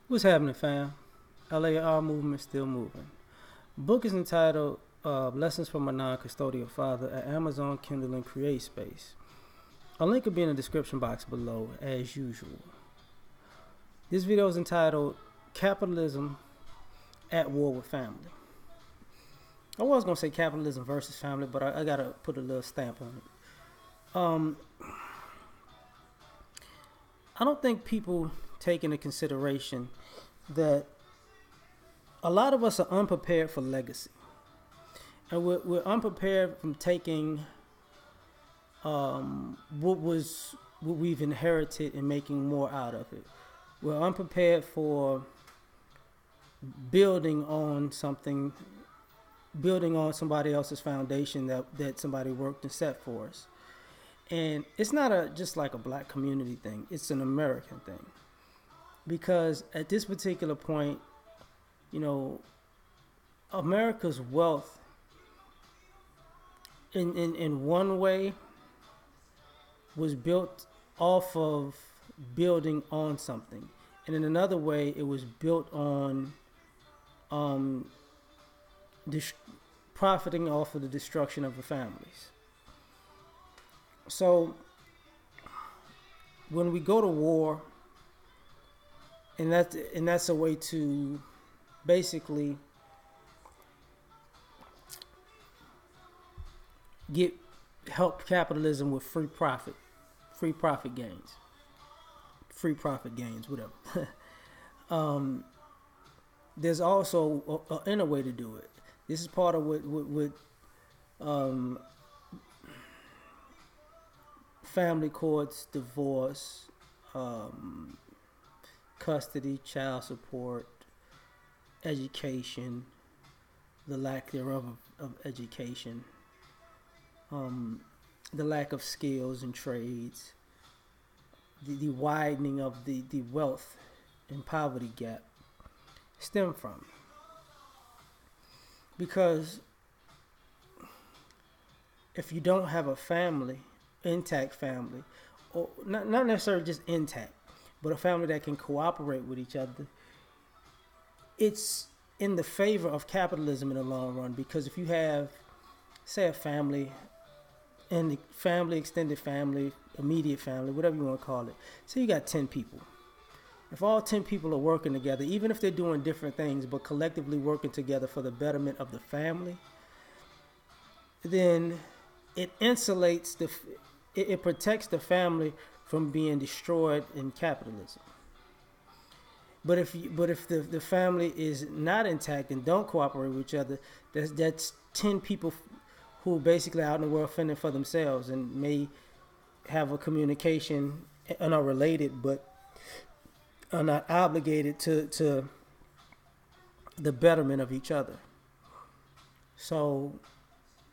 What's happening, fam? L.A.R movement still moving. Book is entitled Lessons from a Non-Custodial Father at Amazon, Kindle, and Create Space. A link will be in the description box below, as usual. This video is entitled Capitalism at War with Family. I was going to say capitalism versus family, but I got to put a little stamp on it. I don't think people take into consideration that a lot of us are unprepared for legacy. And we're unprepared from taking what we've inherited and making more out of it. We're unprepared for building on something, building on somebody else's foundation that somebody worked and set for us. And it's not just like a black community thing. It's an American thing. Because at this particular point, you know, America's wealth in one way was built off of building on something. And in another way, it was built on profiting off of the destruction of the families. So when we go to war, and that's a way to basically help capitalism with free profit gains, whatever. There's also an inner way to do it. This is part of what family courts, divorce, custody, child support, education, the lack thereof of education, the lack of skills and trades, the widening of the wealth and poverty gap stem from. Because if you don't have a family, intact family, or not necessarily just intact, but a family that can cooperate with each other, it's in the favor of capitalism in the long run. Because if you have, say, a family, and the family, extended family, immediate family, whatever you want to call it, say you got 10 people. If all 10 people are working together, even if they're doing different things, but collectively working together for the betterment of the family, then it insulates it protects the family from being destroyed in capitalism. But if the family is not intact and don't cooperate with each other, that's 10 people who are basically out in the world fending for themselves and may have a communication and are related, but are not obligated to the betterment of each other. So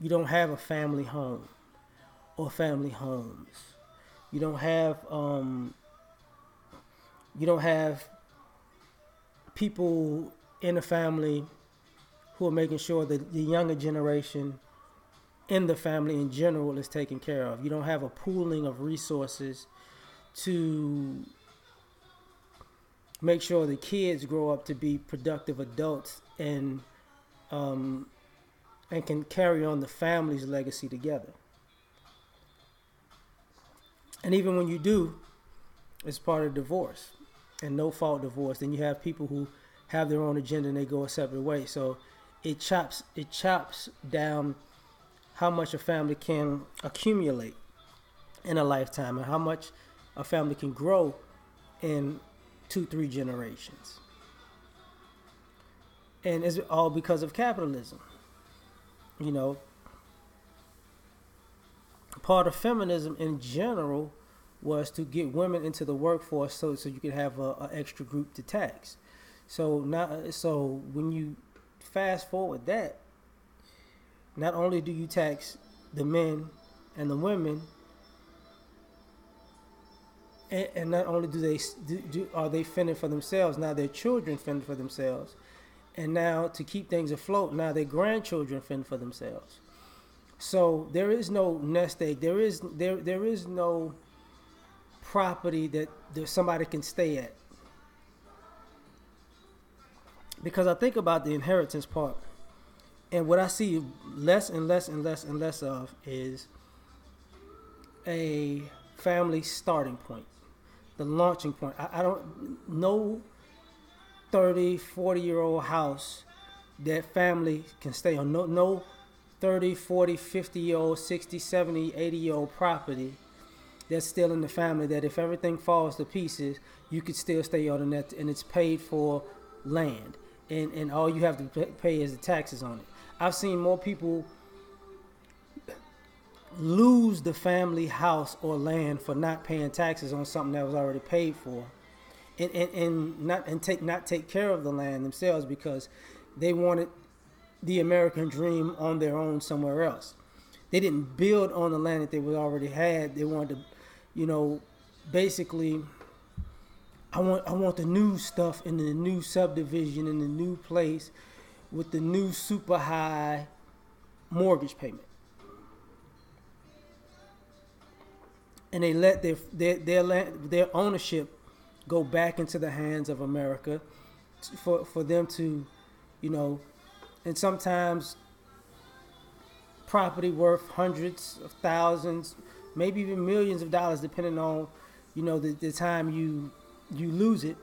you don't have a family home or family homes. You don't have people in the family who are making sure that the younger generation in the family in general is taken care of. You don't have a pooling of resources to make sure the kids grow up to be productive adults and can carry on the family's legacy together. And even when you do, it's part of divorce and no-fault divorce. Then you have people who have their own agenda and they go a separate way. So it chops down how much a family can accumulate in a lifetime and how much a family can grow in 2-3 generations. And it's all because of capitalism. You know, part of feminism in general was to get women into the workforce so you could have an extra group to tax. So when you fast forward that, not only do you tax the men and the women, and not only are they fending for themselves, now their children fend for themselves, and now to keep things afloat, now their grandchildren fend for themselves. So there is no nest egg. There is no property that somebody can stay at. Because I think about the inheritance part, and what I see less and less and less and less of is a family starting point, the launching point. I don't know 30, 40-year-old house that family can stay on. No 30, 40, 50-year-old, 60, 70, 80-year-old property that's still in the family that if everything falls to pieces, you could still stay on that, and it's paid for land. And all you have to pay is the taxes on it. I've seen more people lose the family house or land for not paying taxes on something that was already paid for, and not take care of the land themselves because they wanted the American dream on their own somewhere else. They didn't build on the land that they already had. They wanted to, basically, I want the new stuff in the new subdivision in the new place with the new super high mortgage payment. And they let their ownership go back into the hands of America for them to, and sometimes property worth hundreds of thousands, maybe even millions of dollars, depending on, the time you lose it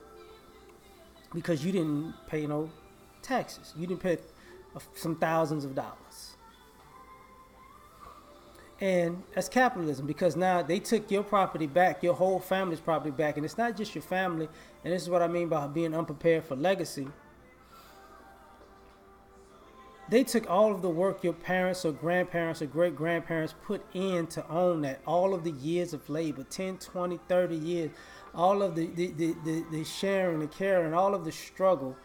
because you didn't pay no taxes. You didn't pay some thousands of dollars. And that's capitalism, because now they took your property back, your whole family's property back. And it's not just your family. And this is what I mean by being unprepared for legacy. They took all of the work your parents or grandparents or great-grandparents put in to own that. All of the years of labor, 10, 20, 30 years. All of the sharing, the caring, all of the struggle.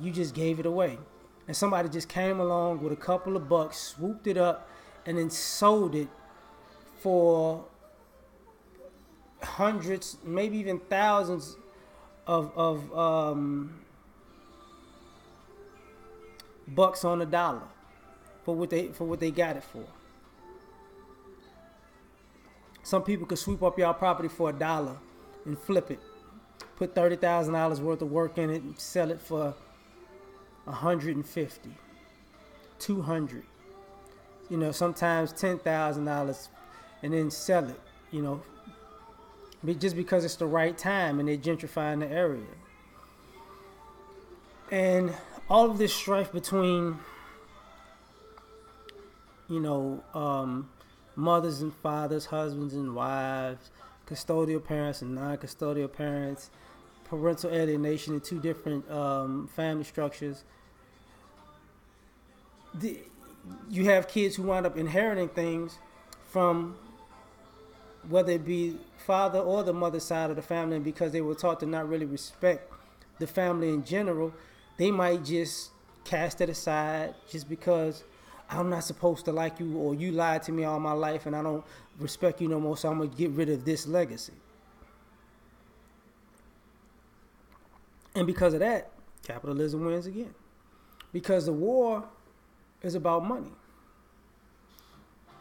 You just gave it away. And somebody just came along with a couple of bucks, swooped it up, and then sold it for hundreds, maybe even thousands of bucks on the dollar for what they got it for. Some people could sweep up y'all property for $1 and flip it, put $30,000 worth of work in it, and sell it for $150, $200. Sometimes $10,000, and then sell it, just because it's the right time and they're gentrifying the area. And all of this strife between, mothers and fathers, husbands and wives, custodial parents and non-custodial parents, parental alienation in two different family structures. You have kids who wind up inheriting things from whether it be father or the mother side of the family, and because they were taught to not really respect the family in general, they might just cast it aside just because I'm not supposed to like you, or you lied to me all my life and I don't respect you no more, so I'm going to get rid of this legacy. And because of that, capitalism wins again. Because the war is about money.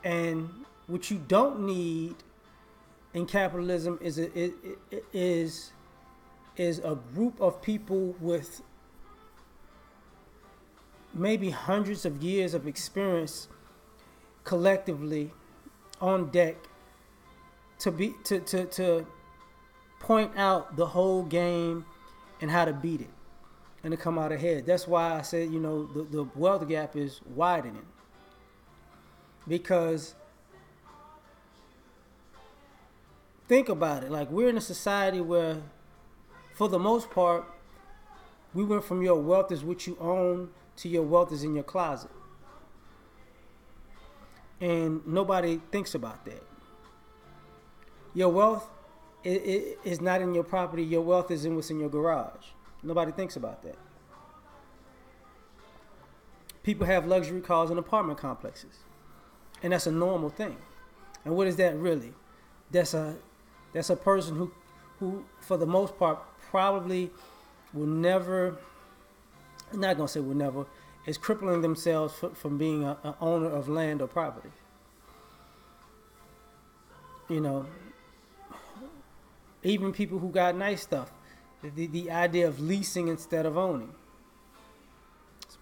And what you don't need in capitalism is a group of people with maybe hundreds of years of experience collectively on deck to point out the whole game and how to beat it and to come out ahead. That's why I said, the wealth gap is widening. Because think about it, like we're in a society where, for the most part, we went from your wealth is what you own to your wealth is in your closet. And nobody thinks about that. Your wealth is not in your property. Your wealth is in what's in your garage. Nobody thinks about that. People have luxury cars and apartment complexes. And that's a normal thing. And what is that really? That's a person who for the most part probably will never, I'm not going to say will never, is crippling themselves from being an owner of land or property. Even people who got nice stuff, the idea of leasing instead of owning.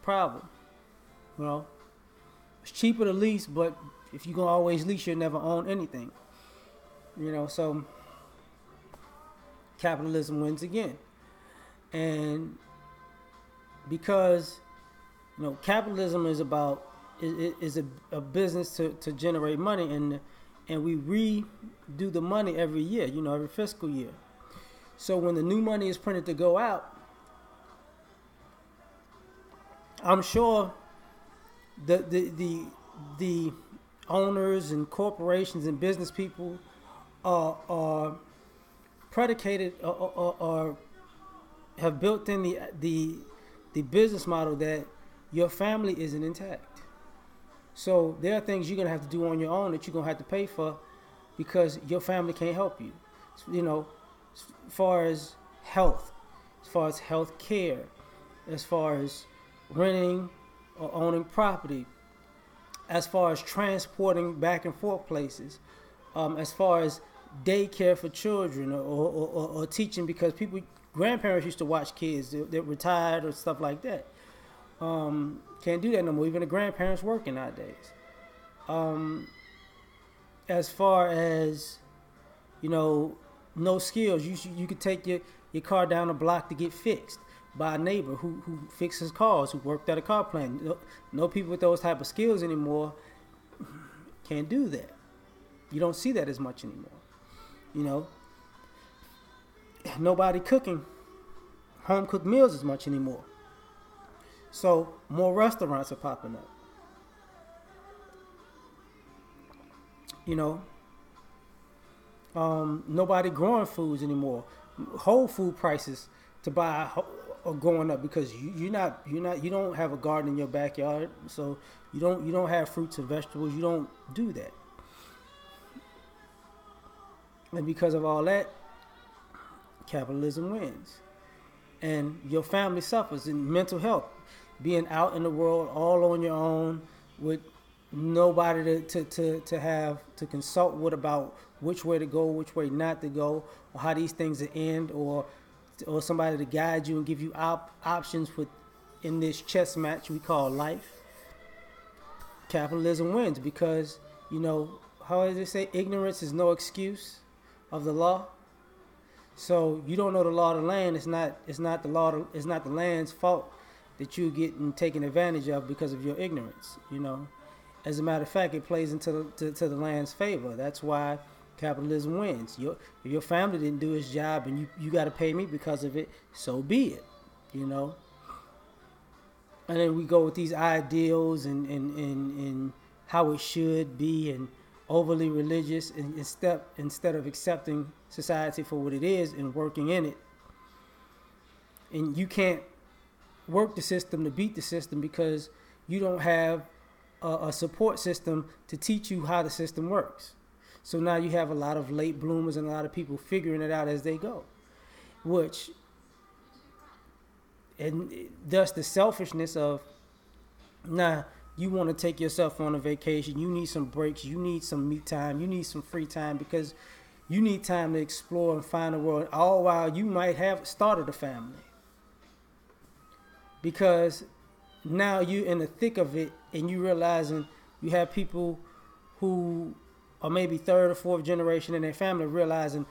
problem. You know, it's cheaper to lease, but if you're gonna always lease, you'll never own anything. You know, so capitalism wins again, and because capitalism is about is a business to generate money, and we redo the money every year, every fiscal year. So when the new money is printed to go out, I'm sure the owners and corporations and business people are predicated or have built in the business model that your family isn't intact. So there are things you're gonna have to do on your own that you're gonna have to pay for because your family can't help you. As far as health, as far as health care, as far as renting or owning property, as far as transporting back and forth places, as far as daycare for children or teaching, because grandparents used to watch kids that retired or stuff like that. Can't do that no more. Even the grandparents working nowadays. As far as no skills, you could take your car down the block to get fixed by a neighbor who fixes cars, who worked at a car plant. No people with those type of skills anymore can't do that. You don't see that as much anymore. Nobody cooking home cooked meals as much anymore. So more restaurants are popping up. Nobody growing foods anymore. Whole food prices to buy are going up because you don't have a garden in your backyard, so you don't have fruits and vegetables. You don't do that, and because of all that, capitalism wins, and your family suffers in mental health, being out in the world all on your own with nobody to have to consult with about which way to go, which way not to go, or how these things will end, or somebody to guide you and give you options in this chess match we call life. Capitalism wins because how does it say? Ignorance is no excuse of the law. So you don't know the law of the land. It's not the law. It's not the land's fault that you're getting taken advantage of because of your ignorance. As a matter of fact, it plays into the land's favor. That's why capitalism wins. If your family didn't do its job and you got to pay me because of it, so be it. And then we go with these ideals and how it should be, and overly religious, and instead of accepting society for what it is and working in it. And you can't work the system to beat the system because you don't have a support system to teach you how the system works. So now you have a lot of late bloomers and a lot of people figuring it out as they go, and thus the selfishness of, you want to take yourself on a vacation, you need some breaks, you need some me time, you need some free time because you need time to explore and find the world, all while you might have started a family. Because now you're in the thick of it and you realizing you have people who are maybe third or fourth generation in their family realizing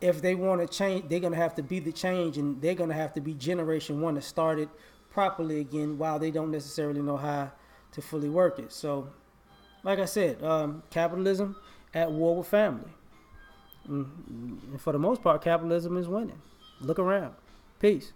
if they want to change, they're going to have to be the change, and they're going to have to be generation one to start it properly again while they don't necessarily know how to fully work it. So, like I said, capitalism at war with family. And for the most part, capitalism is winning. Look around. Peace.